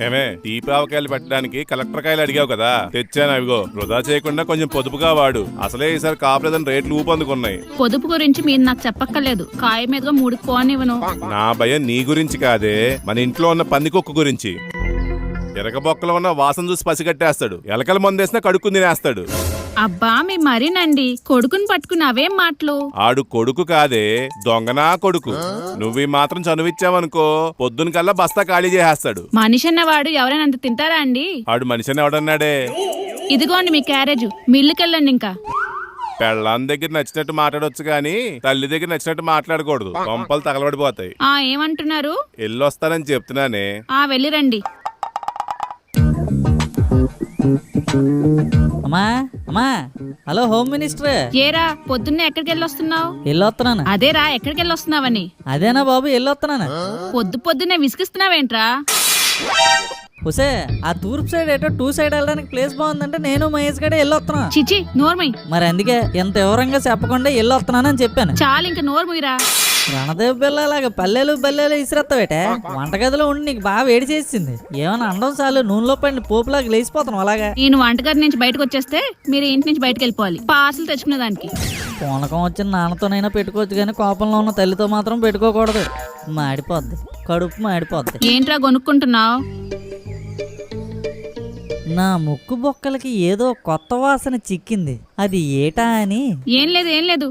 ఏమే దీపావకాయలు పెట్టడానికి కలెక్టర్ కాయలు అడిగావు కదా, తెచ్చాను. అవిగో వృధా చేయకుండా కొంచెం పొదుపుగా వాడు. అసలే ఈసారి కాపులేదని రేట్లు ఊపందుకున్నాయి. పొదుపు గురించి మీరు నాకు చెప్పక్కర్లేదు. కాయ మీదుగా 3 పోనివ్వను. నా భయం నీ గురించి కాదే, మన ఇంట్లో ఉన్న పందికొక్కు గురించి. ఎరగబొక్కలో ఉన్న వాసన చూసి పసిగట్టేస్తాడు. ఎలకల మందేసినా కడుక్కుని తినేస్తాడు. అబ్బా మీ మరీనండి, కొడుకుని పట్టుకుని అవేం మాటలు. ఆడు కొడుకు కాదే, దొంగనా కొడుకు. నువ్వు మాత్రం చనువిచ్చావనుకో పొద్దున కల్లా బస్తా ఖాళీ చేసేస్తాడు. మనిషి అన్నవాడు ఎవరైనా అంత తింటారా అండి? ఆడు మనిషిని ఎవడన్నాడే? ఇదిగోండి మీ క్యారేజ్, మిల్లుకెళ్ళండి. ఇంకా పెళ్ళాం దగ్గర నచ్చినట్టు మాట్లాడొచ్చు గాని తల్లి దగ్గర నచ్చినట్టు మాట్లాడకూడదు. కొంపలు తగలబడిపోతాయి. ఏమంటున్నారు? ఎల్లొస్తానని చెప్తున్నానే. వెళ్ళిరండి. అమ్మా అమ్మా, హలో హోమ్ మినిస్టర్. ఏరా పొద్దున్నే ఎక్కడికి వెళ్ళొస్తున్నావు? వెళ్ళొస్తున్నాను. అదేరా ఎక్కడికి వెళ్ళొస్తున్నావని. అదేనా బాబు, వెళ్ళొస్తున్నాను. పొద్దున్నే విసిగిస్తున్నావేంట్రా? హుసే, ఆ తూర్పు సైడ్ ఏటో 2 సైడ్ వెళ్ళడానికి ప్లేస్ బాగుందంటే నేను మహేష్ గడే వెళ్ళొస్తున్నా. చిచి నోర్మై. మరి అందుకే ఎంత వివరంగా చెప్పకుండా వెళ్ళొస్తున్నానని చెప్పాను. చాలు ఇంకా నోర్ముయిరా. రణదేవ్ పిల్లలాగా పల్లెలు బల్లెలు ఇసిరెత్తవేటే. వంటగదిలో ఉండి నీకు బాగా వేడి చేసింది. ఏమైనా అండం చాలు నూనెలో పడిన పోపులాగా లేచిపోతాను అలాగా. నేను వంటగది నుంచి బయటకు వచ్చేస్తే మీరు ఇంటి నుంచి బయటకు వెళ్ళిపోవాలి, పార్సల్ తెచ్చుకునే దానికి. పూనకం వచ్చిన నాన్నతోనైనా పెట్టుకోవచ్చు కానీ కోపంలో ఉన్న తల్లితో మాత్రం పెట్టుకోకూడదు. మాడిపోద్ది, కడుపు మాడిపోద్ది. ఏంట్రా కొనుక్కుంటున్నావు? నా ముక్కు బొక్కలకి ఏదో కొత్త వాసన చిక్కింది. అది ఏటా అని. ఏం లేదు ఏం లేదు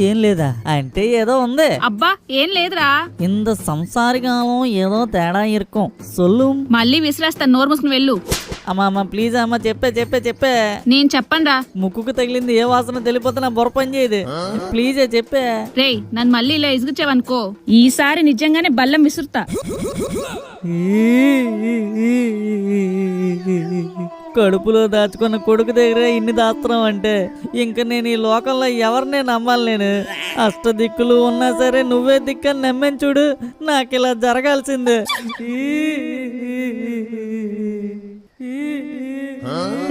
ఏం లేదా అంటే ఏదో ఉంది. అబ్బా ఏం లేదురా. ఇంత సంసారికాలం ఏదో తేడా ఇరుకం సొల్లు. మళ్ళీ విసిరేస్తాను, నోరు మూసుకుని వెళ్ళు. అమ్మా ప్లీజ్ అమ్మా, చెప్పే. నేను చెప్పనురా. ముక్కుకు తగిలింది ఏ వాసన తెలిపోతే నా బుర్ర పని చేయదు. ప్లీజే చెప్పే. రేయ్ నన్ను మళ్ళీ ఇలా ఇసుగుచ్చావనుకో ఈసారి నిజంగానే బల్లం విసురుతా. కడుపులో దాచుకున్న కొడుకు దగ్గర ఇన్ని దాస్తున్నాం అంటే ఇంక నేను ఈ లోకంలో ఎవరినే నమ్మాలి? నేను అష్టదిక్కులు ఉన్నా సరే నువ్వే దిక్కని నమ్మని చూడు. నాకు ఇలా జరగాల్సిందే.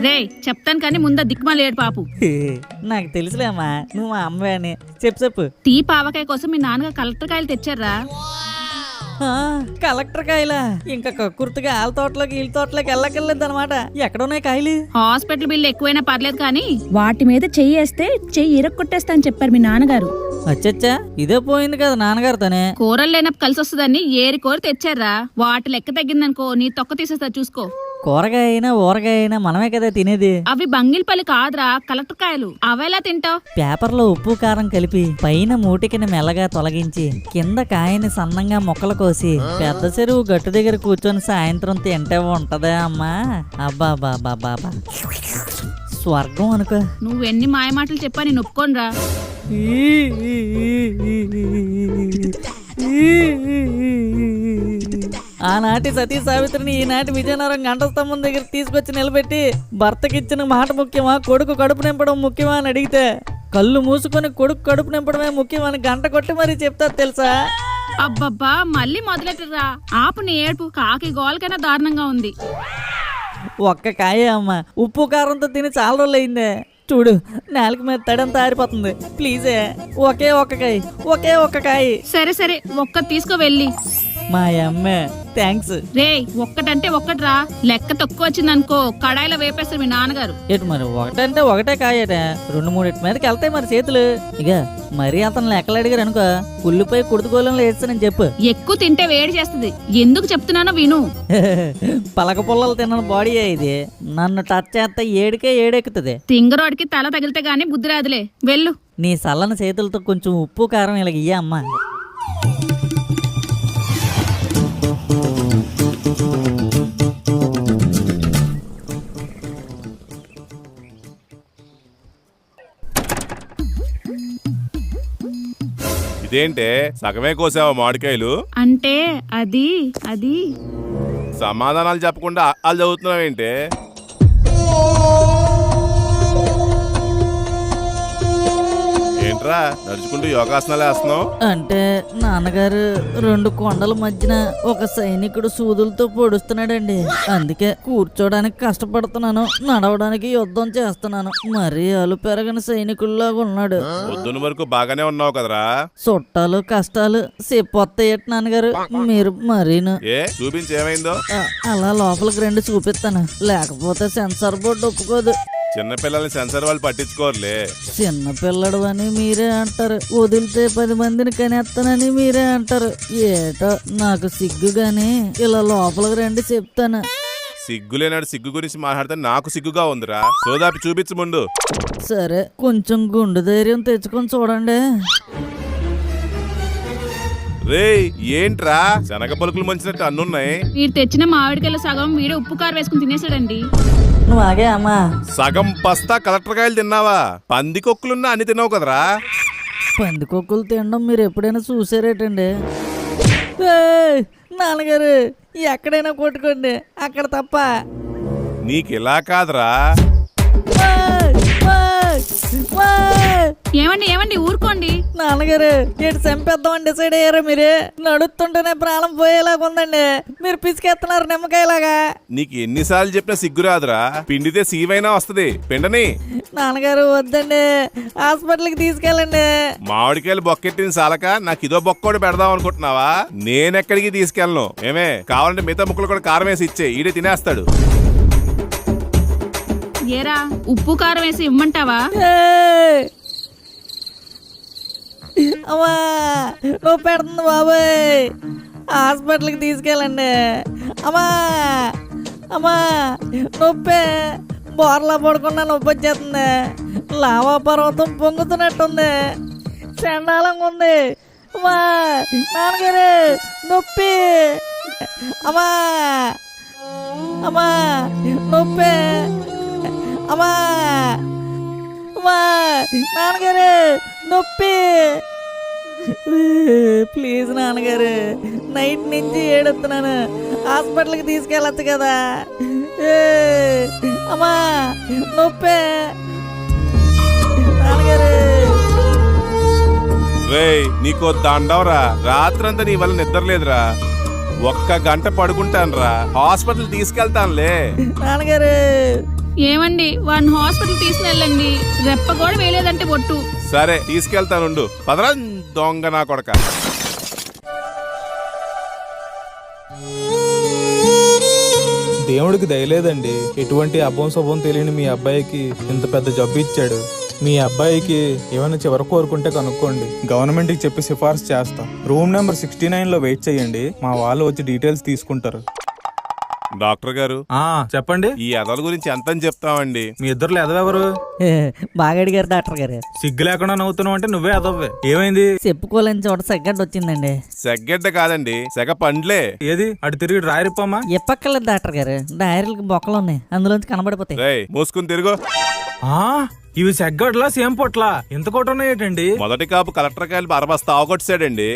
రేయ్ చెప్తాను కానీ ముందా దిక్కుమాలేడు పాపు. నాకు తెలుసులేమ్మా నువ్వు మా అమ్మవే అని. చెప్పు. టీ పావకాయ కోసం మీ నాన్నగా కలెక్టర్ కాయలు తెచ్చారా? కలెక్టర్ కాయలా? ఇంకా కక్కుర్తిగా ఆల తోటలోకి వీళ్ళ తోటలోకి వెళ్ళకెళ్ళలేదు అనమాట. ఎక్కడున్నాయి కాయలు? హాస్పిటల్ బిల్లు ఎక్కువైనా పర్లేదు కానీ వాటి మీద చెయ్యేస్తే చెయ్యి ఇరక్కొట్టేస్తా అని చెప్పారు మీ నాన్నగారు. అచ్చచ్చా, ఇదే పోయింది కదా నాన్నగారితోనే. కూరలు లేనప్పుడు కలిసి వస్తుందని ఏరి కోరి తెచ్చారా? వాటి లెక్క తగ్గిందనుకో నీ తొక్క తీసేస్తా చూసుకో. కూరగాయ అయినా ఊరగాయ అయినా మనమే కదా తినేది. అవి బంగిల్పల్లి కాదురా, కలెక్టర్ కాయలు. అవెలా తింటావు? పేపర్లో ఉప్పు కారం కలిపి పైన మూటికిని మెల్లగా తొలగించి కింద కాయని సన్నంగా ముక్కలు కోసి పెద్ద చెరువు గట్టు దగ్గర కూర్చొని సాయంత్రం తింటే ఉంటదా అమ్మా? అబ్బా బాబా స్వర్గం అనుకో. నువ్వెన్ని మాయమాటలు చెప్పా నేను ఒప్పుకోనరా. ఆనాటి సతీ సావిత్రిని ఈనాటి విజయనగరం గంటస్తంభం దగ్గర తీసుకొచ్చి నిలబెట్టి భర్తకిచ్చిన మాట ముఖ్యమా, కొడుకు కడుపు నింపడం ముఖ్యమా అని అడిగితే కళ్ళు మూసుకొని కొడుకు కడుపు నింపడమే ముఖ్యమని గంట కొట్టి మరీ చెప్తారు తెలుసా? అబ్బబ్బా మళ్ళీ మొదలెట్టరా. ఆపు నీ ఏడుపు. కాకి గోలకైనా దారుణంగా ఉంది. ఒక్క కాయ అమ్మ, ఉప్పు కారంతో తిని చాలా రోజులు అయిందే. చూడు నాలుగు మీద తడంతా ఆరిపోతుంది. ప్లీజే ఒకే ఒక్క కాయ. సరే ఒక్క తీసుకో వెళ్ళి. మా అమ్మే థ్యాంక్స్. రే ఒక్కటంటే ఒక్కట్రా, లెక్క తక్కువ వచ్చిందనుకో కడాయిలో వేపేస్తారు మీ నాన్నగారు. ఎటు మరి ఒకటంటే ఒకటే కాయట, 2-3 మీదకి వెళ్తాయి మరి చేతులు. ఇక మరీ అతను లెక్కలు అడిగారు అనుకో కుళ్ళిపోయి కుడుతుకోలంలో వేస్తానని చెప్పు. ఎక్కువ తింటే వేడి చేస్తుంది. ఎందుకు చెప్తున్నానో విను. పలక పుల్లలు తిన్న బాడీ ఇది. నన్ను టచ్ చేస్తే ఏడెక్కుతుంది. తింగరోడికి తల తగిలితే గానీ బుద్ధి రాదులే, వెళ్ళు. నీ సల్లని చేతులతో కొంచెం ఉప్పు కారం ఇలాగ ఇయ్య అమ్మా. ఇదేంటే సగమే కోసావా మామిడికాయలు? అంటే అది సమాధానాలు చెప్పకుండా వాళ్ళు చదువుతున్నావేంటే? ఏంట్రా ఏంట్రా నడుచుకుంటూ యోగాసనాలు వేస్తున్నావు? అంటే నాన్నగారు 2 కొండల మధ్యన ఒక సైనికుడు సూదులతో పొడుస్తున్నాడండి. అందుకే కూర్చోడానికి కష్టపడుతున్నాను, నడవడానికి యుద్ధం చేస్తున్నాను. మరీ అలు పెరగని సైనికుల్లాగా ఉన్నాడు. పొద్దున వరకు బాగానే ఉన్నావు కదరా. చుట్టాలు కష్టాలు చెప్పొత్తాయట నాన్నగారు మీరు మరీను. చూపించి ఏమైందో? అలా లోపలికి రండి చూపిస్తాను, లేకపోతే సెన్సార్ బోర్డు ఒప్పుకోదు. చిన్నపిల్లల్ని సెన్సర్ వాళ్ళు పట్టించుకోరులే. చిన్న పిల్లడు అని మీరే అంటారు, వదిలితే 10 మందిని కనేస్తానని మీరే అంటారు. ఏటో నాకు సిగ్గు గాని, ఇలా లోపలికి రండి చెప్తాను. సిగ్గులేనాడు సిగ్గు గురించి మాట్లాడితే నాకు సిగ్గుగా ఉందిరా. సోదాపి చూపించు ముందు. సరే, కొంచెం గుండు ధైర్యం తెచ్చుకొని చూడండి. రేయ్ ఏంట్రా శనగ పలుకులు మంచినట్టు అన్నున్నాయి. మీరు తెచ్చిన మామిడికాయల సగం వీడే ఉప్పు కారం వేసుకుని తినేసాడండి. నువ్వు ఆగే అమ్మా. సగం బస్తా కలెక్టర్ కాయలు తిన్నావా? పందికొక్కులున్నా అన్ని తిన్నావు కదరా. పందికొక్కులు తినడం మీరు ఎప్పుడైనా చూసారేటండి? ఏయ్, నాన్నగారు ఎక్కడైనా కొట్టుకోండి, అక్కడ తప్ప. నీకు ఇలా కాదురా. ఏయ్, ఏయ్, ఏయ్. ఏమండి ఏమండి ఊరుకోండి. నాన్నగారు ఎటు చంపేద్దామని డిసైడ్ అయ్యారు మీరే? నడుస్తుంటేనే ప్రాణం పోయేలాగా ఉందండి, మీరు పిసికేస్తున్నారు నిమ్మకాయలాగా. నీకు ఎన్నిసార్లు చెప్పినా సిగ్గు రాదురా. పిండితే సీవైనా వస్తది, పిండని. నాన్నగారు వద్దండి, హాస్పిటల్కి తీసుకెళ్ళండి. మామిడికాయలు బొక్కెట్టిన సాలక నాకు ఇదో బొక్కోడు పెడదాం అనుకుంటున్నావా? నేనెక్కడికి తీసుకెళ్ళను. ఏమే కావాలంటే మిగతా ముక్కలు కూడా కారం వేసి ఇచ్చే, ఈడే తినేస్తాడు. ఏరా ఉప్పు కారం వేసి ఇమ్మంటావా? ఏయ్! అమ్మా నువ్వు పెడుతుంది బాబోయ్, హాస్పిటల్కి తీసుకెళ్ళండి. అమ్మా అమ్మా నొప్పే, బోర్లా పడుకున్నా నొప్పి వచ్చేస్తుంది. లావా పర్వతం పొంగుతున్నట్టుంది, చండాలంగా ఉంది. అమ్మా నాన్నగారు నొప్పి. అమ్మా అమ్మా నొప్పి. అమ్మా అమ్మా నాన్నగారు నొప్పి. ప్లీజ్ నాన్నగారు, నైట్ నుంచి ఏడుస్తున్నాను, హాస్పిటల్కి తీసుకెళ్ళచ్చు కదా. అమ్మా నొప్పి నాన్నగారు. రేయ్ నీకో దండవరా. రాత్రంతా నీ వల్ల నిద్రలేదురా. 1 గంట పడుకుంటానురా. హాస్పిటల్ తీసుకెళ్తానులే. నాన్నగారు ఏమండి వాడిని హాస్పిటల్ తీసుకుని వెళ్ళండి, రెప్ప కూడా వేయలేదంటే ఒట్టు. సరే తీసుకెళ్తానుండు. పదరా దొంగ నా కొడక. దేవుడికి దయలేదండి, ఎటువంటి అభం శుభం తెలియని మీ అబ్బాయికి ఇంత పెద్ద జబ్బు ఇచ్చాడు. మీ అబ్బాయికి ఏమైనా చివరి కోరుకుంటే కనుక్కోండి, గవర్నమెంట్కి చెప్పి సిఫార్సు చేస్తాం. రూమ్ నెంబర్ 69లో వెయిట్ చేయండి, మా వాళ్ళు వచ్చి డీటెయిల్స్ తీసుకుంటారు. డాక్టర్ గారు చెప్పండి. ఈ ఎదల గురించి ఎంతని చెప్తామండి? మీ ఇద్దరు ఎదవెవరు? బాగా అడిగారు డాక్టర్ గారు. సిగ్గు లేకుండా నవ్వుతున్నావు అంటే నువ్వే ఎదవ్వే. ఏమైంది? చెప్పుకోలేని చోట సెగ్గడ్డ వచ్చిందండి. సెగ్గడ్డ కాదండి, సెగ పండ్లే. ఏది అటు తిరిగి రాయరిప్పమ్మా. ఎప్పక్కర్లేదు డాక్టర్ గారు, డైరీలకు బొక్కలు ఉన్నాయి, అందులోంచి కనబడిపోతాయి. రేయ్ మూసుకుని తిరుగు. ఇవి సెగ్గడ్లా సేమ్ పొట్లా ఇంత కోట ఉన్నాయేటండి? మొదటి కాపు కలెక్టర్ కాయలు అరబస్తా ఆగొట్టాడండి.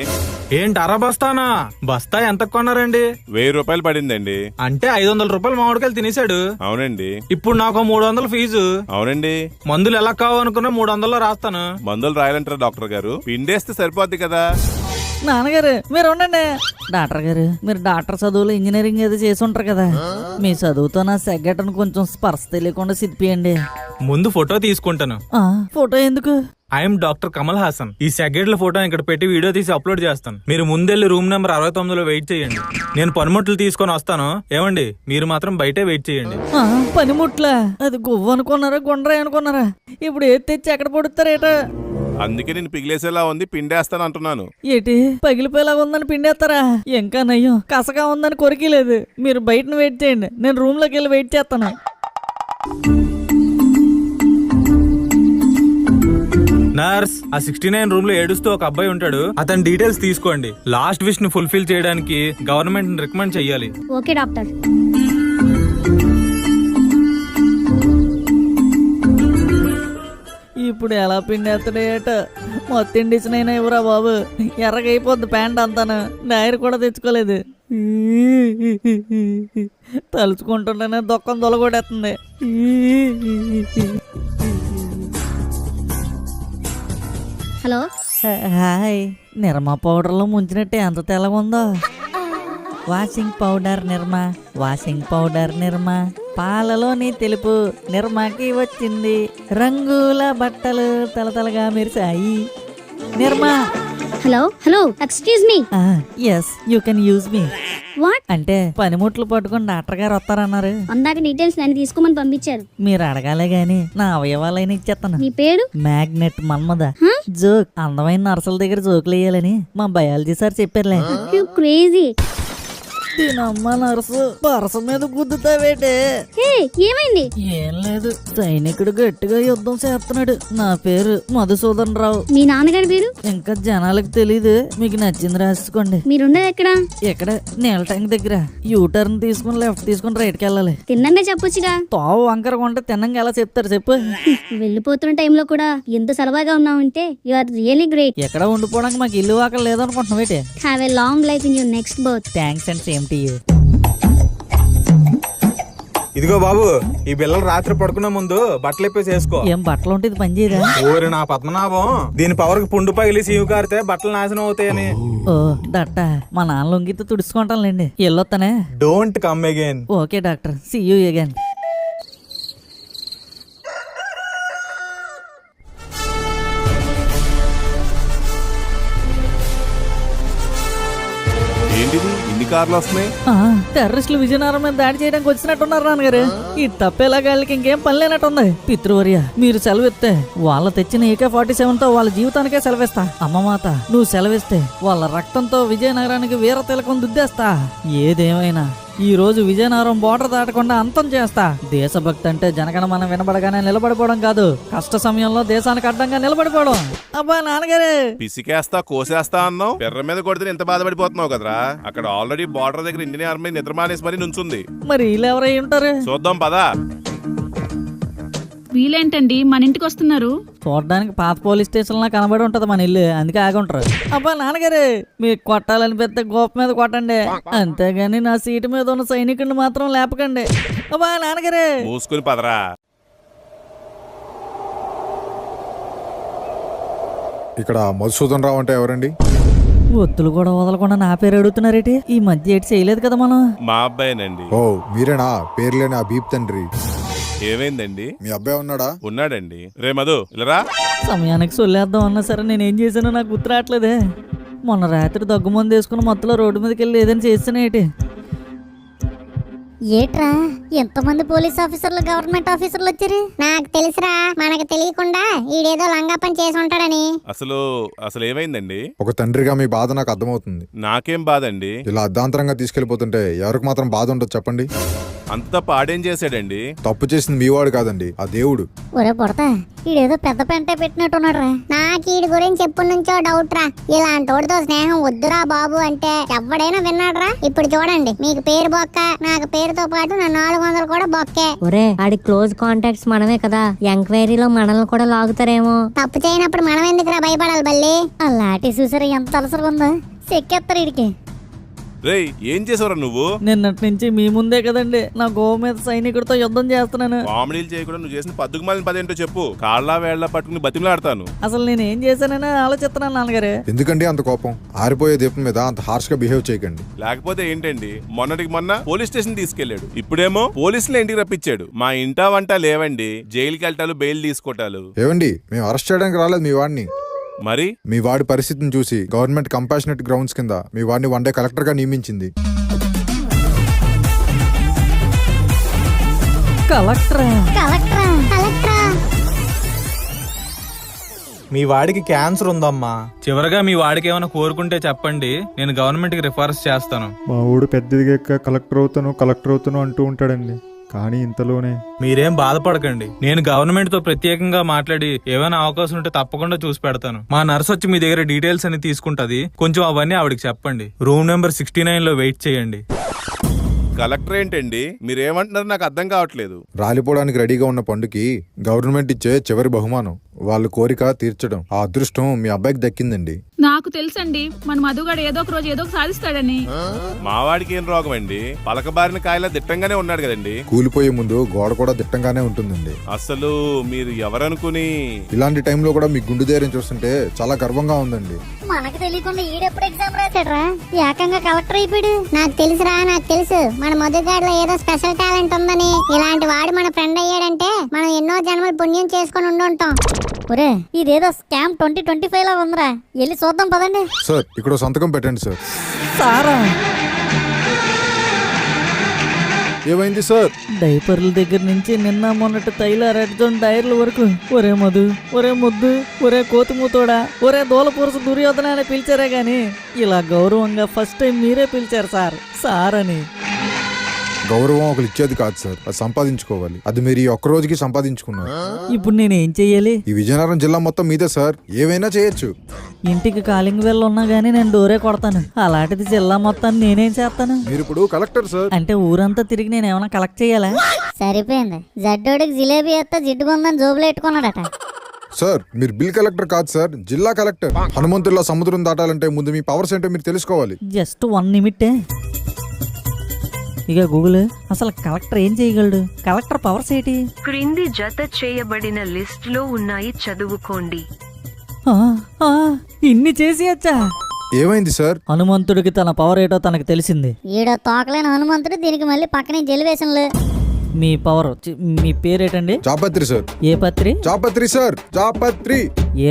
ఏంటి అరబస్తానా? బస్తా ఎంత కొన్నారండి? 1000 రూపాయలు పడిందండి. అంటే 500 రూపాయలు మామిడికాయలు తినేశాడు. అవునండి. ఇప్పుడు నాకు 300 ఫీజు. అవునండి. మందులు ఎలా కావాలనుకున్నా 300లో రాస్తాను. మందులు రాయాలంటారా డాక్టర్ గారు? పిండేస్తే సరిపోద్ది కదా. నాన్నగారు మీరు ఉండండి. డాక్టర్ గారు మీరు డాక్టర్ చదువులు ఇంజనీరింగ్ ఏదో చేసి ఉంటారు కదా, మీ చదువుతో నా సెగ్గటను కొంచెం స్పర్శ తెలియకుండా సిప్పియండి. ముందు ఫోటో తీసుకుంటాను. ఫోటో ఎందుకు? I'm doctor Kamal Haasan. ఈ సెగ్గెడ్ల ఫోటో ఇక్కడ పెట్టి వీడియో తీసి అప్లోడ్ చేస్తాను. మీరు ముందెళ్ళి రూమ్ నెంబర్ 69లో వెయిట్ చేయండి. నేను పనిముట్లు తీసుకొని వస్తాను. ఏమండి మీరు మాత్రం బయటే వెయిట్ చేయండి. పనిముట్లా? అది గువ్వ అనుకున్నారా గుండ్రాయి అనుకున్నారా? ఇప్పుడు ఏది తెచ్చి ఎక్కడ పడుతారేట? అందుకే నేను పిగిలేసేలా ఉంది, పిండేస్తాను అంటున్నాను. ఏటి పగిలిపోయేలాగా ఉందని పిండేస్తారా? ఇంకా నయ్యం కసగా ఉందని కొరికిలేదు. మీరు బయటను వెయిట్ చేయండి, నేను రూమ్ లోకి వెళ్ళి వెయిట్ చేస్తాను. నర్స్, ఆ 69 రూమ్ లో ఏడుస్తూ ఒక అబ్బాయి ఉంటాడు, అతని డీటెయిల్స్ తీసుకోండి. లాస్ట్ విష్ ని ఫుల్ఫిల్ చేయడానికి గవర్నమెంట్ రికమెండ్ చెయ్యాలి. Okay doctor. ఇప్పుడు ఎలా పిండేస్తాడేట? మొత్తం డిజైన్ అయినా ఇవ్వరా బాబు, ఎర్రగైపోద్ది ప్యాంట్ అంతాను. డైరీ కూడా తెచ్చుకోలేదు. తలుచుకుంటుంటేనే దుఃఖం హలో హాయ్, నిర్మా పౌడర్లో ముంచినట్టు ఎంత తెల్లగా ఉందో. Washing powder Nirma, washing powder Nirma, పాలలోని తెలుపు నిర్మాకి వచ్చింది. రంగుల బట్టలు తలతలగా మెరిసాయి. Nirma. Hello hello excuse me. Yes, you can use me. What? అంటే పనిముట్లు పట్టుకుని డాక్టర్ గారు వస్తారన్నారు. అందాక డీటెయిల్స్ నన్ను తీసుకోమని పంపించారు. మీరు అడగాలే గాని నా అవయవాలైనా ఇచ్చేస్తాను. నీ పేరు? మ్యాగ్నెట్ మన్మద. జోక్, అందమైన నర్సుల దగ్గర జోకులు వేయాలని మా బయాలజీ సార్ చెప్పారులే. You crazy. దీనమ్మ నర్సు పరస మీద గుద్దుతావేటే. హే, ఏమైంది? ఏం లేదు, సైనికుడు గట్టిగా యుద్ధం చేస్తున్నాడు. నా పేరు మధుసూదన్ రావు. మీ నాన్నగారి పేరు? ఇంకా జనాలకు తెలీదు. మీకు నచ్చింది రాసుకోండి. మీరున్నది ఎక్కడ? ఎక్కడ? నీళ్ళ ట్యాంక్ దగ్గర. యూ టర్న్ తీసుకుని లెఫ్ట్ తీసుకుని రైట్ కి వెళ్ళాలి. తిన్నంగా చెప్పొచ్చుగా. తోవ వంకర కొంటే తిన్నంగా ఎలా చెప్తారు చెప్పు. వెళ్ళిపోతున్న టైంలో కూడా ఎంత సలవాగా ఉన్నావంటే యు ఆర్ రియల్లీ గ్రేట్. ఎక్కడ ఉండిపోవడానికి మాకు ఇల్లు వాకలు లేదనుకుంటున్నావేటి. Have a long life in your next birth. Thanks and same to you. ఇదిగో బాబు, ఈ పిల్లలు రాత్రి పడుకునే ముందు బట్టలు ఇప్పేసి వేసుకో. ఏం బట్టలు ఉంటే ఇది పని చేయదా? ఓరి నా పద్మనాభం, దీని పవర్ కి పుండు పగిలి సీవు కారితే బట్టలు నాశనం అవుతాయని. ఓ దట్ట, మా నాన్న లొంగితో తుడుచుకుంటానులేండి. వెళ్ళొస్తానే. Don't come again. Okay doctor, see you again. ఏంటిది ఇన్ని కార్లు వస్తున్నాయి? టెర్రరిస్టులు విజయనగరం మీద దాడి చేయడానికి వచ్చినట్టున్నారు నాన్నగారు. ఈ తప్పేలాగాళ్ళకి ఇంకేం పని లేనట్టుంది. పితృవర్య, మీరు సెలవిస్తే వాళ్ళు తెచ్చిన AK-47 తో వాళ్ళ జీవితానికే సెలవిస్తా. అమ్మమాత, నువ్వు సెలవిస్తే వాళ్ళ రక్తంతో విజయనగరానికి వీర తిలకం దుద్దేస్తా. ఏదేమైనా ఈ రోజు విజయనగరం బోర్డర్ దాటకుండా అంతం చేస్తా. దేశభక్తి అంటే జనగణమన వినబడగానే నిలబడిపోవడం కాదు, కష్ట సమయంలో దేశానికి అడ్డంగా నిలబడిపోవడం. అబ్బా నాన్నగారు, పిసికేస్తా కోసేస్తా అన్నావు, పెర్ర మీద కొడితే ఎంత బాధపడిపోతున్నావు కదరా. అక్కడ ఆల్రెడీ బార్డర్ దగ్గర ఇండియన్ ఆర్మీ నిద్రమానేసి మరీ నుంచుంది. మరి వీళ్ళు ఎవరై ఉంటారు? చూద్దాం పదా. వీలేంటండి మన ఇంటికి వస్తున్నారు? చూడడానికి పాత పోలీస్ స్టేషన్ లా కనబడి ఉంటది మన ఇల్లు, అందుకే ఆగుంటారు. అబ్బా నాన్నగారు, మీకు కొట్టాలని పెద్ద గోప మీద కొట్టండి, అంతేగాని నా సీటు మీద ఉన్న సైనికుడిని మాత్రం లేపకండి. అబ్బా నాన్నగారు. మూసుకుని పదరా. ఇక్కడ మధుసూదన్ రావు అంటే ఎవరండి? ఒత్తులు కూడా వదలకుండా నా పేరు అడుగుతున్నారేటి? ఈ మధ్య ఏటి చేయలేదు కదా మనం. మా అబ్బాయినండి. ఓ మీరేనా పేర్లేని ఆ బీప్ తండ్రి? ఏమైందండి? మీ అబ్బాయి ఉన్నాడా? ఉన్నాడండి. రే మధు ఇలరా. సమయానికి సొల్లేద్దాం అన్నా సరే నేనేం చేశానో నాకు గుర్తు రావట్లేదే. మొన్న రాత్రి దగ్గు మందు వేసుకుని మొత్తంలో రోడ్డు మీదకి వెళ్ళి ఏదైనా చేస్తానేటి. ఏట్రా ఎంతమంది పోలీస్ ఆఫీసర్లు గవర్నమెంట్ ఆఫీసర్లు వచ్చారు? నాకు తెలుసురా, మనకు తెలియకుండా ఈడేదో లంగా పని చేసి ఉంటాడని. అసలు ఏమైందండి? ఒక తండ్రిగా మీ బాధ నాకు అర్థమవుతుంది. నాకేం బాధ అండి? ఇలా అర్ధాంతరంగా తీసుకెళ్లిపోతుంటే ఎవరికి మాత్రం బాధ ఉండదు చెప్పండి. అంత పాడేం చేశాడండి? తప్పు చేసింది మీవాడు కాదండి, ఆ దేవుడు. ఒరే పొడతా, ఈడేదో పెద్ద పెంటే పెట్టినట్టున్నాడు. నాకు ఈడి గురించి ఎప్పటి నుంచో డౌట్ రా. ఇలాంటోడితో స్నేహం వద్దురా బాబు అంటే ఎవడైనా విన్నాడ్రా? ఇప్పుడు చూడండి, మీకు పేరు బొక్క, నాకు పేరుతో పాటు నా 400 కూడా బొక్కే. ఒరే, ఆడి క్లోజ్ కాంటాక్ట్స్ మనమే కదా, ఎంక్వైరీలో మనల్ని కూడా లాగుతారేమో. తప్పు చేయనప్పుడు మనం ఎందుకురా భయపడాలి బల్లి? ఆ లాఠీ చూసారా ఎంత అలసరం ఉందో, చెక్కేస్తారు ఈడికి. రేయ్ ఏం చేసావురా నువ్వు? నిన్నటి నుంచి మీ ముందే కదండి నా గోవ మీద సైనికుడితో యుద్ధం చేస్తున్నాను. కామెడీలు చేయకుండా నువ్వు చేసిన పద్దుకు మాలిన పదేంటో చెప్పు. కాళ్ళ వేళ్ల పట్టుకుని బతిమలాడతాను. అసలు నేను ఏం చేశానని ఆలోచిస్తున్నాను నాన్నగారు. ఎందుకండి అంత కోపం? ఆరిపోయే దీపం మీద అంత హార్ష్ గా బిహేవ్ చేయకండి. లేకపోతే ఏంటండి, మొన్నటికి మొన్న పోలీస్ స్టేషన్ తీసుకెళ్లాడు, ఇప్పుడేమో పోలీసులు ఇంటికి రప్పించాడు. మా ఇంటా వంట లేవండి, జైలుకి వెళ్ళటాలు, బెయిల్ తీసుకోవటాలు. ఏవండి, మేము అరెస్ట్ చేయడానికి రాలేదు మీ వాడిని. మరి మీ వాడి పరిస్థితిని చూసి గవర్నమెంట్ కంపాషనేట్ గ్రౌండ్స్ కింద మీ వాడిని 1 డే కలెక్టర్ గా నియమించింది. కలెక్టరా? కలెక్టరా? కలెక్టరా? మీ వాడికి క్యాన్సర్ ఉందమ్మా. చివరగా మీ వాడికి ఏమైనా కోరుకుంటే చెప్పండి, నేను గవర్నమెంట్ కి రిఫర్స్ చేస్తాను. మా ఊడు పెద్దదిగా కలెక్టర్ అవుతాను అంటూ ఉంటాడండి, కానీ ఇంతలోనే. మీరేం బాధపడకండి, నేను గవర్నమెంట్ తో ప్రత్యేకంగా మాట్లాడి ఏమైనా అవకాశం ఉంటే తప్పకుండా చూసి పెడతాను. మా నర్స్ వచ్చి మీ దగ్గర డీటెయిల్స్ అని తీసుకుంటది, కొంచెం అవన్నీ ఆవిడకి చెప్పండి. రూమ్ నెంబర్ 69 లో వెయిట్ చేయండి. కలెక్టర్ ఏంటండి, మీరేమంటున్నారు నాకు అర్థం కావట్లేదు. రాలిపోవడానికి రెడీగా ఉన్న పండుకి గవర్నమెంట్ ఇచ్చే చివరి బహుమానం వాళ్ళ కోరిక తీర్చడం. ఆ అదృష్టం మీ అబ్బాయికి దక్కిందండి. నాకు తెలుసండి మన మధుగాడు ఏదో ఒక రోజు ఏదో ఒక సాధిస్తాడని. మావాడికి ఏం రోగం అండి, పలకబారిన కాయలా దిట్టంగానే ఉన్నాడు కదండి. కూలిపోయే ముందు గోడ కూడా దిట్టంగానే ఉంటుందండి. అసలు మీరు ఎవరనుకుని ఇలాంటి టైంలో కూడా మీ గుండె ధైర్యం చూస్తుంటే చాలా గర్వంగా ఉందండి. మనకు తెలియకుండా ఈడెప్పుడు ఎగ్జామ్ రాశాడ్రా, ఏకంగా కలెక్టర్ అయిపోయాడు. నాకు తెలుసురా, నాకు తెలుసు మన మధుగాడిలో ఏదో స్పెషల్ టాలెంట్ ఉందని. ఇలాంటి వాడు మన ఫ్రెండ్ అయ్యాడంటే మనం ఎన్నో జన్మలు పుణ్యం చేసుకొని ఉండుంటాం. ఒరే ఇదేదో స్కామ్ 2025 లా ఉందిరా, వెళ్ళి చూద్దాం పదండి. సార్ ఇక్కడ సంతకం పెట్టండి సార్. సారా ఏమైంది సార్? డైపర్ల దగ్గర నుంచి నిన్న మొన్నటి తైల రెడ్ జోన్ డైర్ల వరకు ఒరే మధు, ఒరే ముద్దు, ఒరే కోతిమూతోడా, ఒరే దూలపురుషు దుర్యోధన అని పిలిచారే గాని ఇలా గౌరవంగా ఫస్ట్ టైం మీరే పిలిచారు సార్ సార్ అని. గౌరవం ఒకరు ఇచ్చేది కాదు సార్, అది సంపాదించుకోవాలి. అది మీరు ఈ ఒక్క రోజుకి సంపాదించుకున్నారు. ఇప్పుడు నేనేం చెయ్యాలి? ఈ విజయనగరం జిల్లా మొత్తం మీదే సార్, ఏవైనా చేయొచ్చు. ఇంటికి కాలింగ్ బెల్ ఉన్నా గానీ నేను డోరే కొడతాను, అలాంటిది జిల్లా మొత్తాన్ని నేనేం చేస్తాను? మీరు ఇప్పుడు కలెక్టర్ సార్. అంటే ఊరంతా తిరిగి నేను ఏమైనా కలెక్ట్ చేయాలా? సరిపోయింది, జడ్డోడికి జిలేబీ ఎత్తా జిడ్డుకుందని జోబులు పెట్టుకున్నాడట. సార్ మీరు బిల్ కలెక్టర్ కాదు సార్, జిల్లా కలెక్టర్. హనుమంతుల్లా సముద్రం దాటాలంటే ముందు మీ పవర్స్ ఏంటో మీరు తెలుసుకోవాలి. జస్ట్ 1 నిమిట్. ఇక గూగుల్, అసలు కలెక్టర్ ఏం చేయగలడు? కలెక్టర్ పవర్స్ ఏంటి? క్రింది జత చేయబడిన లిస్ట్ లో ఉన్నాయి, చదువుకోండి. ఆ, ఆ, ఇన్ని చేసియచ్చా? ఏమైంది సార్? హనుమంతుడికి తన పవర్ ఏటో తనకు తెలిసింది. ఈడో తోకలేని హనుమంతుడు, దీనికి మళ్ళీ పక్కనే జెలివేషన్లు. మీ పవర్ మీ పేరేటండి? జాపత్రి సార్. ఏ పత్రి? జాపత్రి సార్, జాపత్రి.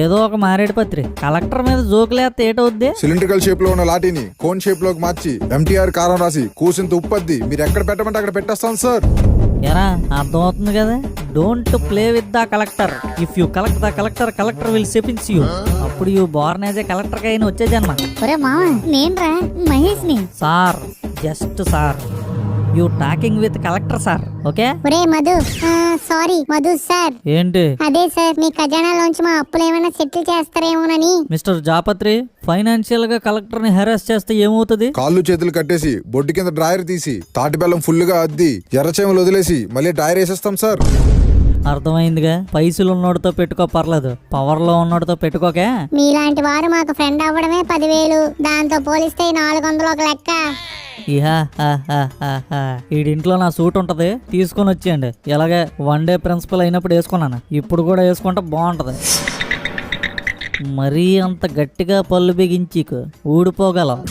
ఏదో ఒక మారేడు పత్రి. కలెక్టర్ మీద జోకులేస్తే ఏటవుద్ది? సిలిండ్రికల్ షేప్ లో ఉన్న లాఠీని కోన్ షేప్ లోకి మార్చి ఎంటీఆర్ కారం రాసి కూసింత ఉప్పద్ది మీరు ఎక్కడ పెట్టమంటే అక్కడ పెట్టేస్తాం సార్. ఎరా అర్థమవుతుంది కదా? Don't play with the collector. If you collect the collector, collector will suspends you. అప్పుడు you born as a collector అయిన వచ్చే జన్మ. ఒరే మామ, నేనురా మహేష్ ని. Sir, just sir, you talking with collector sir, okay? ఒరే మధు, సారీ మధు సార్. ఏంటి? అదే సార్, మీ ఖజానాలోంచి మా అప్పులు ఏమైనా సెటిల్ చేస్తారేమోనని. మిస్టర్ జాపత్రి, ఫైనాన్షియల్ గా కలెక్టర్ ని హెరాస్ చేస్తే ఏమవుతుంది? కాళ్ళు చేతులు కట్టేసి బొడ్డు కింద డ్రాయర్ తీసి తాటి బెల్లం ఫుల్ గా అద్ది ఎర్రచేమలు వదిలేసి మళ్ళీ డ్రాయర్ వేసేస్తాం సార్. అర్థమైందిగా? పైసలు ఉన్నోడితో పెట్టుకో పర్లేదు, పవర్ లో ఉన్నోడితో పెట్టుకోకే. మీలాంటి వారు మాకు ఫ్రెండ్ అవ్వడమే 10,000, దాంతో పోలిస్తే 400 ఒక లెక్క. ఇహా ఈడింట్లో నా సూట్ ఉంటది, తీసుకొని వచ్చేయండి. ఇలాగే 1 డే ప్రిన్సిపల్ అయినప్పుడు వేసుకున్నాను, ఇప్పుడు కూడా వేసుకుంటే బాగుంటది. మరీ అంత గట్టిగా పళ్ళు బిగించికు ఊడిపోగలవు.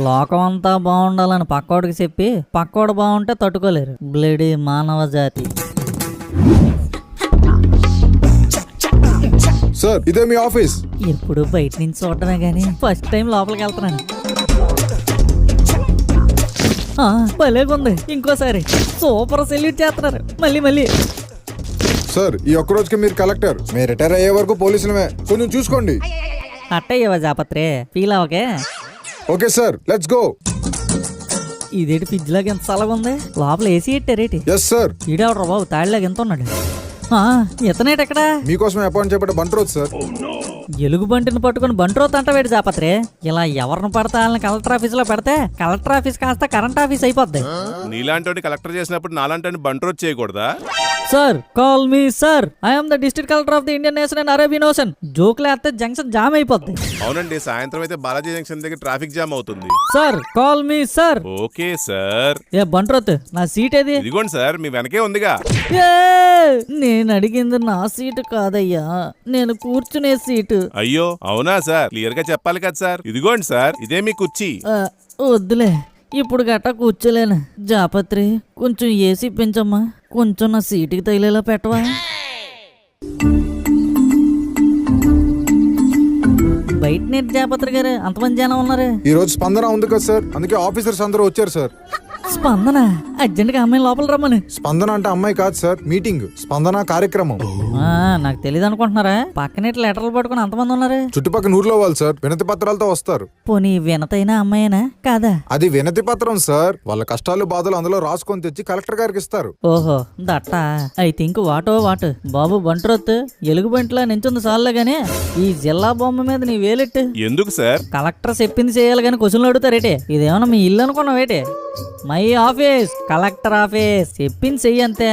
లోకం అంతా బాగుండాలని పక్కోడికి చెప్పి పక్కోడు బాగుంటే తట్టుకోలేరు. బ్లేడీ మానవ జాతి. సార్ ఇదే మీ ఆఫీస్. ఎప్పుడు బయట నుంచి చూడటమే గానీ ఫస్ట్ టైం లోపలికి వెళ్తున్నాను. భలేగుంది, ఇంకోసారి సూపర్ సెల్యూట్ చేస్తున్నారు. మళ్ళీ సార్ ఈ ఒక్క రోజుకి మీరు కలెక్టర్, మీరు రిటైర్ అయ్యే వరకు పోలీసులమే, కొంచెం చూసుకోండి. అట్టయ్యవా జాపత్రే, ఫీల్ అవకే. Okay sir, let's go. ఇదేంటి ఫ్రిడ్జ్ లాగా ఎంత చల్లగా ఉంది? లోపల ఏసీ ఎట్టారేటి? Yes sir. ఈడెవడరా బాబు తాడిలాగా ఎంత ఉన్నాడు? ఇతనేటి ఎక్కడా? మీకోసం అపాయింట్ చేయబడ్డ బంట్రోత్ సార్. ఎలుగు బంటిని పట్టుకుని బంట్రోత్ అంట వేడి జాపత్రే. ఇలా ఎవరిని పడతా వాళ్ళని కలెక్టర్ ఆఫీస్ లో పెడితే కలెక్టర్ ఆఫీస్ కాస్త కరెంట్ ఆఫీస్ అయిపోద్ది. నీలాంటి కలెక్టర్ చేసినప్పుడు నాలాంటి బంట్రోత్ చేయకూడదా? Sir call me sir, I'm the district collector of the Indian nation and Arabian ocean. జోకులు వేస్తే జంక్షన్ జామ్ అయిపోద్ది. అవునండి, సాయంత్రం అయితే బాలాజీ జంక్షన్ దగ్గర ట్రాఫిక్ జామ్ అవుతుంది. Sir call me sir. Okay sir. ఏ బంట్రోత్, నా సీట్ ఏది? ఇదిగోండి సార్, మీ వెనకే ఉందిగా. నేను అడిగింది నా సీటు కాదయ్యా, నేను కూర్చునే సీటు. అయ్యో అవునా సార్, క్లియర్ గా చెప్పాలి కదా సార్. ఇదిగోండి సార్, ఇదే మీ కుర్చీ. వద్దులే, ఇప్పుడు గట్టా కూర్చోలేను. జాపత్రి కొంచెం ఏసీ పెంచమ్మా, కొంచెం నా సీటుకి తగిలేలా పెట్టవా? బయట నెట్ జాపత్రి గారు, అంతమంది జనం ఉన్నారు. ఈ రోజు స్పందన ఉంది కదా సార్, అందుకే ఆఫీసర్స్ అందరూ వచ్చారు సార్. స్పందన అర్జెంట్ గా అమ్మాయి లోపల రమ్మని. స్పందన అంటే అమ్మాయి కాదు సార్, మీటింగ్. స్పందన కార్యక్రమం. నాకు తెలియదు అనుకుంటున్నారా? పక్కనే లెటర్లు పట్టుకుని అంతమంది ఉన్నారు. చుట్టుపక్కల ఊర్లో వాళ్ళు సార్ వినతి పత్రాలతో వస్తారు. పోనీ వినతైనా అమ్మాయినా కాదా? అది వినతి పత్రం సార్, వాళ్ళ కష్టాలు బాధలు అందులో రాసుకొని తెచ్చి కలెక్టర్ గారికి ఇస్తారు. ఓహో దట్ట. I think వాటో వాటు. బాబు బంట్రోత్, ఎలుగు బంటిలా నించుంది సార్లే గానీ ఈ జిల్లా బొమ్మ మీద నీ వేలెట్టు. ఎందుకు సార్? కలెక్టర్ చెప్పింది చేయాలి గానీ క్వశ్చన్లు అడుగుతారేటే? ఇదేమన్నా మీ ఇల్లు అనుకున్నావేటే? మై ఆఫీస్, కలెక్టర్ ఆఫీస్, చెప్పింది చెయ్యి అంతే.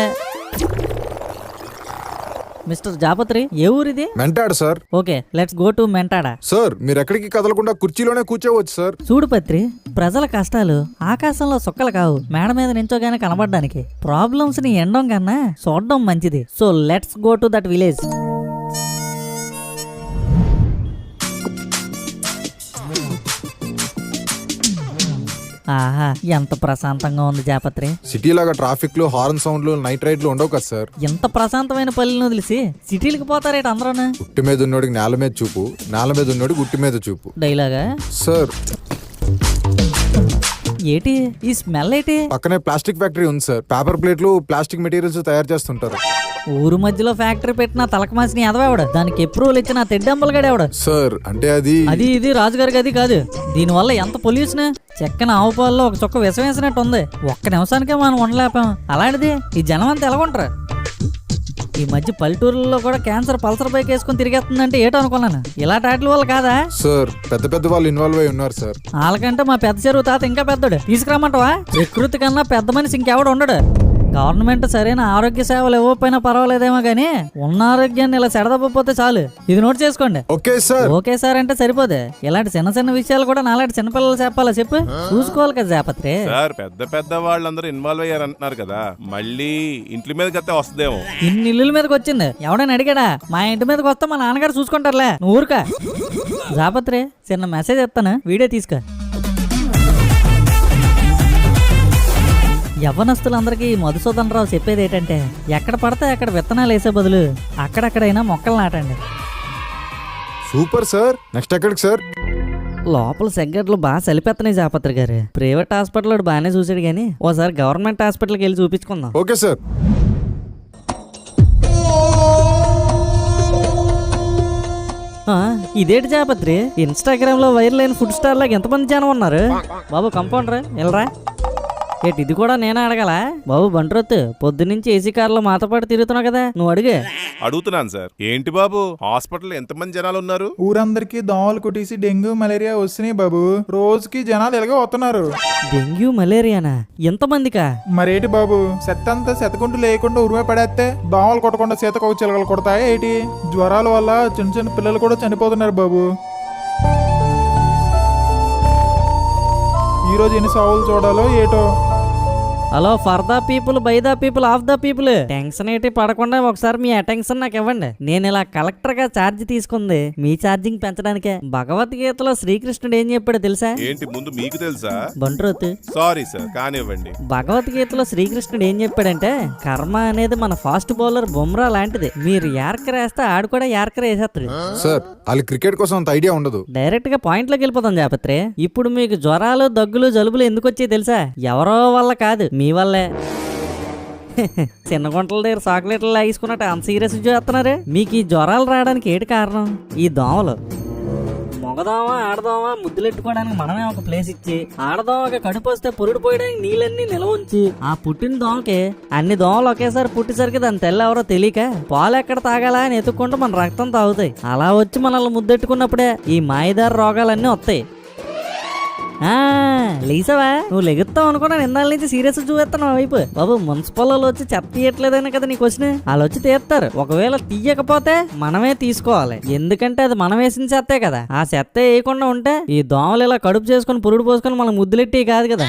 మిస్టర్ జాపత్రి, ఏ ఊరిది? Mentada sir. Okay, let's go to Mentada. Sir మీరు ఎక్కడికి కదలకుండా కుర్చీలోనే కూర్చోవచ్చు సార్. చూడు పత్రి, ప్రజల కష్టాలు ఆకాశంలో సుక్కలు కావు, మేడ మీద నించోగానే కనబడడానికి. ప్రాబ్లమ్స్ ని ఎండం కన్నా చూడడం మంచిది. So let's go to that village. ఆహా, ఎంత ప్రశాంతంగా ఉంది జాపత్రి. సిటీ లాగా ట్రాఫిక్ లు, హార్న్ సౌండ్లు, నైట్ రైడ్లు ఉండవు కదా సార్. ఎంత ప్రశాంతమైన పల్లెని వదిలేసి సిటీలకు పోతారేట అందరూ. గుట్టి మీద ఉన్నోడికి నేల మీద చూపు, నేల మీద ఉన్నోడికి గుట్టి మీద చూపు డైలాగా సార్. ఏటి ఈ స్మెల్ ఏటి? పక్కనే ప్లాస్టిక్ ఫ్యాక్టరీ ఉంది సార్. పేపర్ ప్లేట్లు, ప్లాస్టిక్ మెటీరియల్స్ తయారు చేస్తుంటారు. ఊరు మధ్యలో ఫ్యాక్టరీ పెట్టిన తలకమాసిని ఎదవాడు, దానికి అప్రూవల్ ఇచ్చిన తెడ్డంబలగాడేవాడు సార్. అంటే అది ఇది రాజుగారికి అది కాదు. దీనివల్ల ఎంత పొల్యూషన్. చెక్కన ఆవు పాలలో ఒక చుక్క విషం వేసినట్టు ఉంది. ఒక్క నిమిషానికే మనం ఉండలేపాం. అలాంటిది ఈ జనం అంతా ఎలాగుంటారు? ఈ మధ్య పల్లెటూరులో కూడా క్యాన్సర్ పల్సర్ బైక్ వేసుకుని తిరిగేస్తుందంటే ఏటో అనుకున్నాను. ఇలా టాట్ల వల్ల కాదా సార్? పెద్ద పెద్ద వాళ్ళు ఇన్వాల్వ్ అయి ఉన్నారు సార్. వాళ్ళకంటే మా పెద్ద చెరువు తాత ఇంకా పెద్దడు. తీసుకురామంటావా? ప్రకృతి కన్నా పెద్ద మనిషి ఇంకెవడు ఉండడు. గవర్నమెంట్ సరైన ఆరోగ్య సేవలు ఇవ్వకపోయినా పర్వాలేదేమో గానీ ఉన్న ఆరోగ్యాన్ని ఇలా సెడదపోతే చాలు. ఇది నోట్ చేసుకోండి. Okay sir. ఓకే సార్ అంటే సరిపోదే. ఇలాంటి చిన్న చిన్న విషయాలు కూడా నాలాంటి చిన్నపిల్లలు చెప్పాలా చెప్పు? చూసుకోవాలి కదా జాపత్రి. సార్ పెద్ద పెద్ద వాళ్ళందరూ ఇన్వాల్వ్ అయ్యారంటున్నారు కదా, మళ్ళీ ఇంటి మీద కత్తే వస్తుందేమో. ఇన్ని ఇల్లుల మీదకి వచ్చింది ఎవడైనా అడిగాడా? మా ఇంటి మీదకి వస్తే మా నాన్నగారు చూసుకుంటారులే, నువ్వు ఊరుకా. జాపత్రి, చిన్న మెసేజ్ ఇస్తాను, వీడియో తీసుకో. యవ్వనస్తులందరికీ మధుసూదన్ రావు చెప్పేది ఏంటంటే, ఎక్కడ పడితే అక్కడ విత్తనాలు వేసే బదులు అక్కడక్కడైనా మొక్కలు నాటండి. Super sir. నెక్స్ట్ ఎక్కడికి సార్? లోపల సెగ్గట్లు బాగా సలిపెత్తనాయి జాపత్రి గారు. ప్రైవేట్ హాస్పిటల్ బాగానే చూసాడు కానీ ఓసారి గవర్నమెంట్ హాస్పిటల్కి వెళ్ళి చూపించుకుందాం. Okay sir. ఇదేంటి జాపత్రి, ఇన్స్టాగ్రామ్ లో వైరల్ అయిన ఫుడ్ స్టార్ లాగా ఎంతమంది జనం ఉన్నారు? బాబు కంపౌండర్ వెళ్ళరా. ఏటి ఇది కూడా నేనే అడగాల? బాబు బంట్రొత్తు, పొద్దునుంచి ఏసీ కార్లో మాతో పాటు తిరుగుతున్నావు కదా, నువ్వు అడిగే. అడుగుతున్నాను సార్. ఏంటి బాబు, హాస్పిటల్ ఎంతమంది జనాలు ఉన్నారు? ఊరందరికి దోమలు కుట్టేసి డెంగ్యూ మలేరియా వస్తున్నాయి బాబు. రోజుకి జనాలు ఎలాగో వస్తున్నారు. డెంగ్యూ మలేరియానా? ఎంతమందికా? మరేటి బాబు, చెత్తంతా చెత్తకుంటూ లేకుండా ఉరిమే పడేస్తే దోమలు కొట్టకుండా సీతకొక చిలకలు కొడతాయి ఏంటి? జ్వరాల వల్ల చిన్న చిన్న పిల్లలు కూడా చనిపోతున్నారు బాబు. ఈరోజు ఎన్ని సావులు చూడాలో ఏటో. Hello, for the people, by the people, of the people. Tension ఏంటి పడకుండా ఒకసారి మీ అటెన్షన్ నాకు ఇవ్వండి. నేను ఇలా కలెక్టర్ గా ఛార్జ్ తీసుకుంది మీ ఛార్జింగ్ పెంచడానికే. భగవద్గీతలో శ్రీకృష్ణుడు ఏం చెప్పాడు తెలుసా? ఏంటి ముందు మీకు తెలుసా? బంట్రోత్, సారీ సార్, కానివ్వండి. భగవద్గీతలో శ్రీకృష్ణుడు ఏం చెప్పాడంటే, కర్మ అనేది మన ఫాస్ట్ బౌలర్ బుమ్రా లాంటిది. మీరు యార్కర్ వేస్తే ఆడు కూడా యార్కర్ వేసేస్తాడు. సార్ వాళ్ళు క్రికెట్ కోసం అంత ఐడియా ఉండదు. డైరెక్ట్ గా పాయింట్ లోకి వెళ్ళిపోతాం జాపత్రి. ఇప్పుడు మీకు జ్వరాలు, దగ్గులు, జలుబులు ఎందుకు వచ్చాయి తెలుసా? ఎవరో వల్ల కాదు, మీ వల్లే. చిన్న గుంటల దగ్గర చాక్లెట్లు లాగేసుకున్నట్టు అంత సీరియస్ చేస్తున్నారు. మీకు ఈ జ్వరాలు రావడానికి ఏంటి కారణం? ఈ దోమలు. మగదోమ, ఆడదోమ ముద్దులెట్టుకోవడానికి మనమే ఒక ప్లేస్ ఇచ్చి, ఆడదోమకి కడుపు వస్తే పురుడు పోయడానికి నీళ్ళన్నీ నిల్వ ఉంచి, ఆ పుట్టిన దోమకి అన్ని దోమలు ఒకేసారి పుట్టేసరికి దాని తెల్ల ఎవరో తెలియక పాలు ఎక్కడ తాగాలా అని ఎత్తుక్కుంటూ మన రక్తం తాగుతాయి. అలా వచ్చి మనల్ని ముద్దెట్టుకున్నప్పుడే ఈ మాయదారు రోగాలన్నీ వస్తాయి. లేసావా? నువ్వు లెగుతావు అనుకున్నా నిన్నాళ్ళ నుంచి సీరియస్ చూపిస్తాను వైపు. బాబు, మున్సిపల్ వాళ్ళు వచ్చి చెత్త తీయట్లేదని కదా నీకు వచ్చిన. వాళ్ళు వచ్చి తీస్తారు. ఒకవేళ తీయకపోతే మనమే తీసుకోవాలి, ఎందుకంటే అది మనం వేసిన చెత్తే కదా. ఆ చెత్త వేయకుండా ఉంటే ఈ దోమలు ఇలా కడుపు చేసుకుని పురుడు పోసుకొని మనం ముద్దులెట్టి కాదు కదా.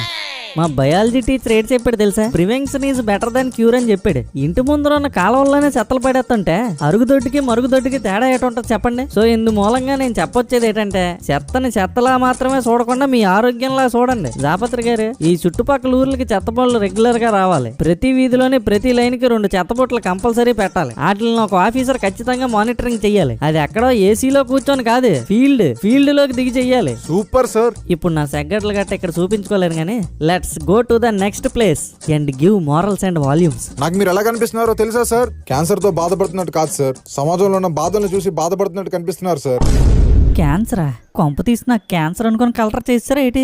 మా బయాలజీ టీచర్ ఏడు చెప్పాడు తెలుసా? Prevention is better than cure అని చెప్పాడు. ఇంటి ముందు ఉన్న కాలువల్లోనే చెత్తలు పడేస్తుంటే అరుగుదొడ్డికి మరుగుదొడ్డికి తేడా ఏటుంటది చెప్పండి? సో ఇందు మూలంగా నేను చెప్పొచ్చేది ఏంటంటే, చెత్తని చెత్తలా మాత్రమే చూడకుండా మీ ఆరోగ్యంలా చూడండి. జాపత్రి గారు, ఈ చుట్టుపక్కల ఊర్లకి చెత్త బళ్ళు రెగ్యులర్ గా రావాలి. ప్రతి వీధిలోని ప్రతి లైన్ కి 2 చెత్త బుట్టలు కంపల్సరీ పెట్టాలి. వాటిని ఒక ఆఫీసర్ ఖచ్చితంగా మానిటరింగ్ చెయ్యాలి. అది ఎక్కడో ఏసీలో కూర్చొని కాదు, ఫీల్డ్ లోకి దిగి చెయ్యాలి. Super sir. ఇప్పుడు నా సెగ్గట్లు గట్ట ఇక్కడ చూపించుకోలేను కానీ let's go to the next place and give morals and volumes. నాకు మీరు ఎలా కనిపిస్తున్నారో తెలుసా సార్? క్యాన్సర్ తో బాధపడుతున్నట్టు కాదు సార్, సమాజంలో ఉన్న బాధలను చూసి బాధపడుతున్నట్టు కనిపిస్తున్నారు సార్. క్యాన్సరా? కొంప తీసి నాకు క్యాన్సర్ అనుకుని కలర్ చేస్తారా ఏంటి?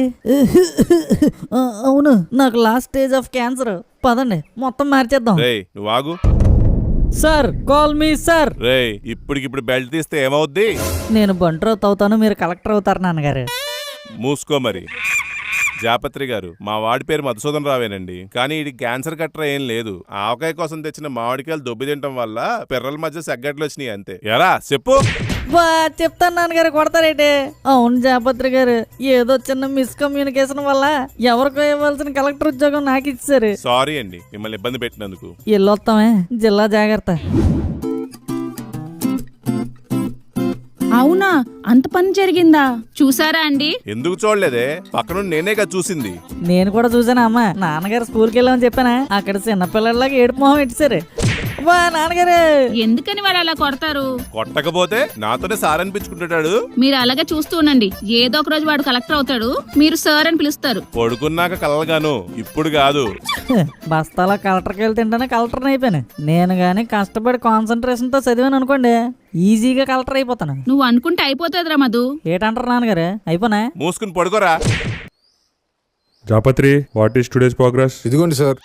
అవును, నాకు లాస్ట్ స్టేజ్ ఆఫ్ క్యాన్సర్. పదండి మొత్తం మార్చేద్దాం. రేయ్ నువ్వు ఆగు. Sir, call me sir. రేయ్ ఇప్పటికిప్పుడు బెల్ట్ తీస్తే ఏమవుద్ది? నేను బంట్రోత్ అవుతాను, మీరు కలెక్టర్ అవుతారు నాన్నగారు. మూసుకో మరి. జాపత్రి గారు, మా వాడి పేరు మధుసూదన్ రావేనండి, కానీ ఇది క్యాన్సర్ కట్ర ఏం లేదు. ఆవకాయ కోసం తెచ్చిన మామిడికాయలు దొబ్బి తినటం వల్ల పిర్రల మధ్య సెగ్గట్లు వచ్చినాయి అంతే. ఎరా చెప్పు. బా చెప్తాను నాన్నగారు, కొడతారేంటి? అవును జాపత్రి గారు, ఏదో చిన్న మిస్కమ్యూనికేషన్ వల్ల ఎవరికో ఇవ్వాల్సిన కలెక్టర్ ఉద్యోగం నాకు ఇచ్చారు. సారీ అండి మిమ్మల్ని ఇబ్బంది పెట్టినందుకు. వెళ్ళొస్తామే, జిల్లా జాగ్రత్త. అవునా, అంత పని జరిగిందా? చూసారా అండి? ఎందుకు చూడలేదే, పక్కన నేనేగా చూసింది. నేను కూడా చూసాను అమ్మా. నాన్నగారు స్కూల్కి వెళ్ళామని చెప్పానా, అక్కడ చిన్నపిల్లలాగా ఏడుపు మొహం ఇచ్చారు. వా నాన్నగారు, ఎందుకని వాడు అలా కొడతారు? కొట్టకపోతే నాతోనే సార్ అనిపించుకుంటాడు. మీరు అలాగే చూస్తూ ఉండండి, ఏదో ఒక రోజు వాడు కలెక్టర్ అవుతాడు, మీరు సార్ అని పిలుస్తారు. పడుకున్నాక కలలుగాను, ఇప్పుడు కాదు. బస్తాలో కలెక్టర్కి వెళ్తే తింటానే కలెక్టర్ని అయిపోయాను. నేను గానీ కష్టపడి కాన్సన్ట్రేషన్ తో చదివాను అనుకోండి, ఈజీగా కలెక్టర్ అయిపోతాను. నువ్వు అనుకుంటే అయిపోతుందిరా మధు. ఏటంటారు నాన్నగారు, అయిపోనా? మూసుకుని పడుకోరా. జాపత్రి, వాట్ ఈస్ టుడేస్ ప్రోగ్రెస్? ఇదిగోండి సార్.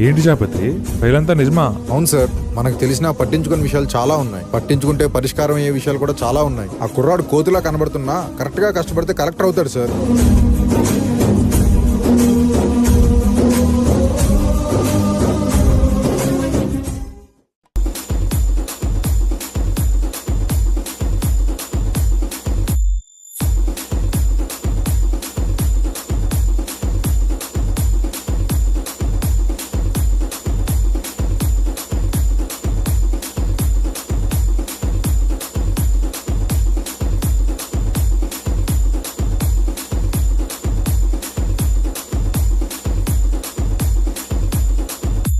ఏంటి జాపత్రి, ఫైల్ అంతా నిజమా? అవును సార్, మనకు తెలిసిన పట్టించుకునే విషయాలు చాలా ఉన్నాయి. పట్టించుకుంటే పరిష్కారం అయ్యే విషయాలు కూడా చాలా ఉన్నాయి. ఆ కుర్రాడు కోతిలా కనబడుతున్నా కరెక్ట్ గా కష్టపడితే కలెక్టర్ అవుతాడు సార్.